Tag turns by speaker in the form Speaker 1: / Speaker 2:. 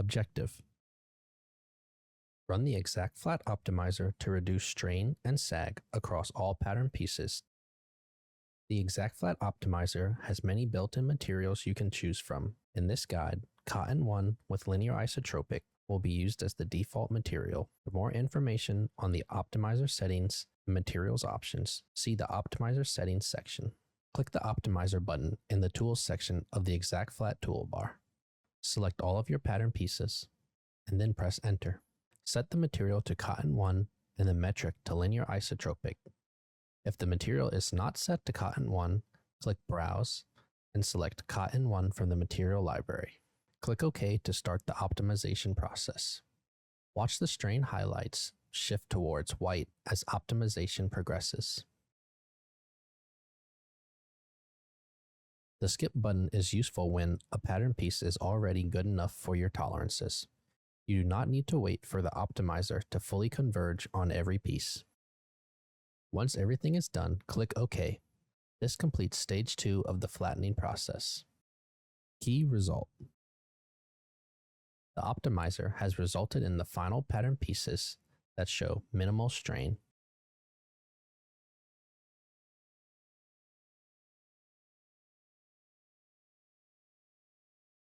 Speaker 1: Objective: run the ExactFlat optimizer to reduce strain and sag across all pattern pieces. The ExactFlat optimizer has many built-in materials you can choose from. In this guide, cotton 1 with linear isotropic will be used as the default material. For more information on the optimizer settings and materials options, see the optimizer settings section. Click the optimizer button in the tools section of the ExactFlat toolbar. Select all of your pattern pieces and then press enter. Set the material to cotton 1 and the metric to linear isotropic. If the material is not set to cotton 1, click browse and select cotton 1 from the material library. Click OK to start the optimization process. Watch the strain highlights shift towards white as optimization progresses. The skip button is useful when a pattern piece is already good enough for your tolerances. You do not need to wait for the optimizer to fully converge on every piece. Once everything is done, click OK. This completes stage 2 of the flattening process. Key result: the optimizer has resulted in the final pattern pieces that show minimal strain,